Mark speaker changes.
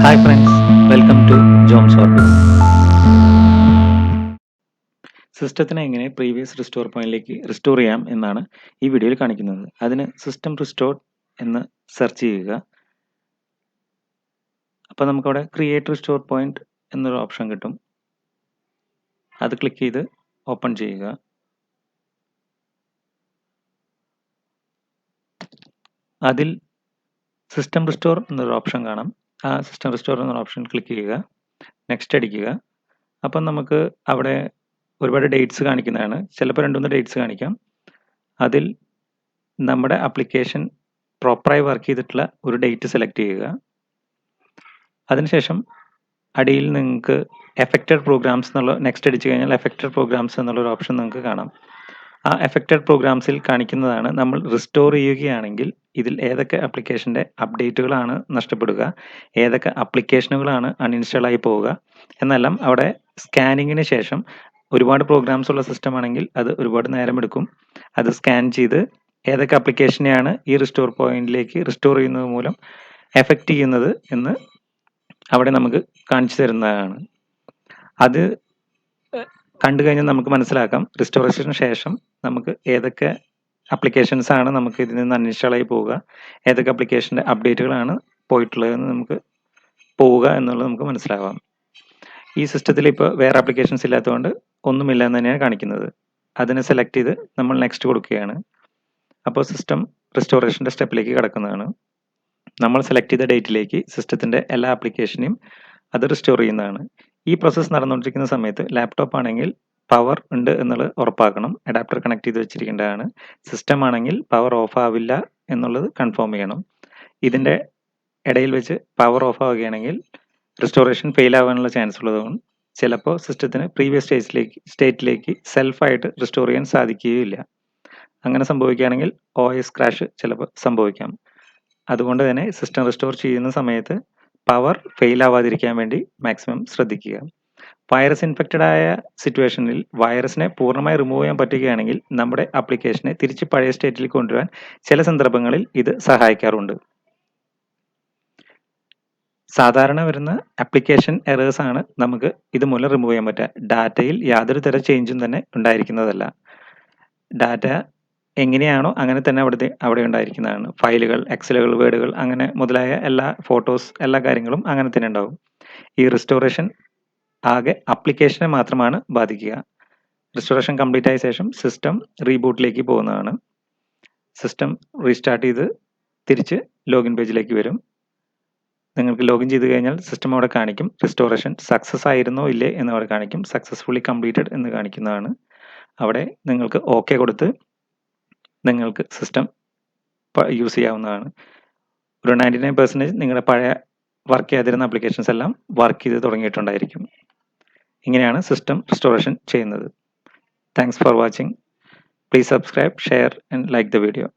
Speaker 1: Hi friends, welcome to Jomsorbis. സിസ്റ്റത്തിനെ എങ്ങനെ previous restore പോയിന്റിലേക്ക് restore ചെയ്യാം എന്നാണ് ഈ വീഡിയോയിൽ കാണിക്കുന്നത്. അതിന് സിസ്റ്റം റിസ്റ്റോർ എന്ന് സെർച്ച് ചെയ്യുക. അപ്പോൾ നമുക്കവിടെ ക്രിയേറ്റ് റിസ്റ്റോർ പോയിന്റ് എന്നൊരു ഓപ്ഷൻ കിട്ടും. അത് ക്ലിക്ക് ചെയ്ത് ഓപ്പൺ ചെയ്യുക. അതിൽ സിസ്റ്റം റിസ്റ്റോർ എന്നൊരു ഓപ്ഷൻ കാണാം. ആ സിസ്റ്റം റിസ്റ്റോർ എന്നൊരു ഓപ്ഷൻ ക്ലിക്ക് ചെയ്യുക. നെക്സ്റ്റ് അടിക്കുക. അപ്പം നമുക്ക് അവിടെ ഒരുപാട് ഡേറ്റ്സ് കാണിക്കുന്നതാണ്. ചിലപ്പോൾ 2-3 ഡേറ്റ്സ് കാണിക്കാം. അതിൽ നമ്മുടെ ആപ്ലിക്കേഷൻ പ്രോപ്പറായി വർക്ക് ചെയ്തിട്ടുള്ള ഒരു ഡേറ്റ് സെലക്ട് ചെയ്യുക. അതിനുശേഷം അടിയിൽ നിങ്ങൾക്ക് എഫക്റ്റഡ് പ്രോഗ്രാംസ് എന്നുള്ള നെക്സ്റ്റ് അടിച്ചു കഴിഞ്ഞാൽ എഫക്റ്റഡ് പ്രോഗ്രാംസ് എന്നുള്ളൊരു ഓപ്ഷൻ നിങ്ങൾക്ക് കാണാം. ആ എഫക്റ്റഡ് പ്രോഗ്രാംസിൽ കാണിക്കുന്നതാണ് നമ്മൾ റിസ്റ്റോർ ചെയ്യുകയാണെങ്കിൽ ഇതിൽ ഏതൊക്കെ ആപ്ലിക്കേഷൻ്റെ അപ്ഡേറ്റുകളാണ് നഷ്ടപ്പെടുക, ഏതൊക്കെ ആപ്ലിക്കേഷനുകളാണ് അൺഇൻസ്റ്റാൾ ആയി പോവുക എന്നെല്ലാം അവിടെ സ്കാനിങ്ങിന് ശേഷം ഒരുപാട് പ്രോഗ്രാംസ് ഉള്ള സിസ്റ്റം ആണെങ്കിൽ അത് ഒരുപാട് നേരമെടുക്കും. അത് സ്കാൻ ചെയ്ത് ഏതൊക്കെ ആപ്ലിക്കേഷനെയാണ് ഈ റിസ്റ്റോർ പോയിന്റിലേക്ക് റിസ്റ്റോർ ചെയ്യുന്നത് മൂലം എഫക്റ്റ് ചെയ്യുന്നത് എന്ന് അവിടെ നമുക്ക് കാണിച്ചു തരുന്നതാണ്. അത് കണ്ടു കഴിഞ്ഞാൽ നമുക്ക് മനസ്സിലാക്കാം റിസ്റ്റോറേഷന് ശേഷം നമുക്ക് ഏതൊക്കെ ആപ്ലിക്കേഷൻസ് ആണ് നമുക്ക് ഇതിൽ നിന്ന് അൺഇൻസ്റ്റാൾ ആയി പോവുക, ഏതൊക്കെ ആപ്ലിക്കേഷൻ്റെ അപ്ഡേറ്റുകളാണ് പോയിട്ടുള്ളതെന്ന് നമുക്ക് പോവുക എന്നുള്ളത് നമുക്ക് മനസ്സിലാവാം. ഈ സിസ്റ്റത്തിൽ ഇപ്പോൾ വേറെ ആപ്ലിക്കേഷൻസ് ഇല്ലാത്തതുകൊണ്ട് ഒന്നുമില്ല എന്ന് തന്നെയാണ് കാണിക്കുന്നത്. അതിനെ സെലക്ട് ചെയ്ത് നമ്മൾ നെക്സ്റ്റ് കൊടുക്കുകയാണ്. അപ്പോൾ സിസ്റ്റം റിസ്റ്റോറേഷൻ്റെ സ്റ്റെപ്പിലേക്ക് കിടക്കുന്നതാണ്. നമ്മൾ സെലക്ട് ചെയ്ത ഡേറ്റിലേക്ക് സിസ്റ്റത്തിൻ്റെ എല്ലാ ആപ്ലിക്കേഷനെയും അത് റിസ്റ്റോർ ചെയ്യുന്നതാണ്. ഈ പ്രോസസ്സ് നടന്നുകൊണ്ടിരിക്കുന്ന സമയത്ത് ലാപ്ടോപ്പ് ആണെങ്കിൽ പവർ ഉണ്ട് എന്നുള്ളത് ഉറപ്പാക്കണം. അഡാപ്റ്റർ കണക്ട് ചെയ്ത് വെച്ചിരിക്കേണ്ടതാണ്. സിസ്റ്റം ആണെങ്കിൽ പവർ ഓഫ് ആവില്ല എന്നുള്ളത് കൺഫേം ചെയ്യണം. ഇതിൻ്റെ ഇടയിൽ വെച്ച് പവർ ഓഫ് ആവുകയാണെങ്കിൽ റിസ്റ്റോറേഷൻ ഫെയിൽ ആവാനുള്ള ചാൻസ് ഉള്ളതുകൊണ്ട് ചിലപ്പോൾ സിസ്റ്റത്തിന് പ്രീവിയസ് സ്റ്റേറ്റിലേക്ക് സെൽഫായിട്ട് റിസ്റ്റോർ ചെയ്യാൻ സാധിക്കുകയില്ല. അങ്ങനെ സംഭവിക്കുകയാണെങ്കിൽ OS ക്രാഷ് ചിലപ്പോൾ സംഭവിക്കാം. അതുകൊണ്ട് തന്നെ സിസ്റ്റം റിസ്റ്റോർ ചെയ്യുന്ന സമയത്ത് പവർ ഫെയിൽ ആവാതിരിക്കാൻ വേണ്ടി മാക്സിമം ശ്രദ്ധിക്കുക. വൈറസ് ഇൻഫെക്റ്റഡ് ആയ സിറ്റുവേഷനിൽ വൈറസിനെ പൂർണ്ണമായി റിമൂവ് ചെയ്യാൻ പറ്റുകയാണെങ്കിൽ നമ്മുടെ ആപ്ലിക്കേഷനെ തിരിച്ച് പഴയ സ്റ്റേറ്റിൽ കൊണ്ടുവരാൻ ചില സന്ദർഭങ്ങളിൽ ഇത് സഹായിക്കാറുണ്ട്. സാധാരണ വരുന്ന ആപ്ലിക്കേഷൻ എറേഴ്സ് ആണ് നമുക്ക് ഇതുമൂലം റിമൂവ് ചെയ്യാൻ പറ്റുക. ഡാറ്റയിൽ യാതൊരു തരം ചേഞ്ചും തന്നെ ഉണ്ടായിരിക്കുന്നതല്ല. ഡാറ്റ എങ്ങനെയാണോ അങ്ങനെ തന്നെ അവിടെ ഉണ്ടായിരിക്കുന്നതാണ്. ഫയലുകൾ, എക്സലുകൾ, വേർഡുകൾ അങ്ങനെ മുതലായ എല്ലാ ഫോട്ടോസ് എല്ലാ കാര്യങ്ങളും അങ്ങനെ തന്നെ ഉണ്ടാവും. ഈ റിസ്റ്റോറേഷൻ ആകെ ആപ്ലിക്കേഷനെ മാത്രമാണ് ബാധിക്കുക. റിസ്റ്റോറേഷൻ കംപ്ലീറ്റ് ആയ ശേഷം സിസ്റ്റം റീബൂട്ടിലേക്ക് പോകുന്നതാണ്. സിസ്റ്റം റീസ്റ്റാർട്ട് ചെയ്ത് തിരിച്ച് ലോഗിൻ പേജിലേക്ക് വരും. നിങ്ങൾക്ക് ലോഗിൻ ചെയ്ത് കഴിഞ്ഞാൽ സിസ്റ്റം അവിടെ കാണിക്കും. റിസ്റ്റോറേഷൻ സക്സസ് ആയിരുന്നോ ഇല്ലേ എന്ന് അവിടെ കാണിക്കും. സക്സസ്ഫുള്ളി കംപ്ലീറ്റഡ് എന്ന് കാണിക്കുന്നതാണ്. അവിടെ നിങ്ങൾക്ക് ഓക്കെ കൊടുത്ത് നിങ്ങൾക്ക് സിസ്റ്റം യൂസ് ചെയ്യാവുന്നതാണ്. ഒരു 99% നിങ്ങളുടെ പഴയ വർക്ക് ചെയ്യാതിരുന്ന ആപ്ലിക്കേഷൻസ് എല്ലാം വർക്ക് ചെയ്ത് തുടങ്ങിയിട്ടുണ്ടായിരിക്കും. ഇങ്ങനെയാണ് സിസ്റ്റം റിസ്റ്റോറേഷൻ ചെയ്യുന്നത്. Thanks for watching. Please subscribe, share and like the video.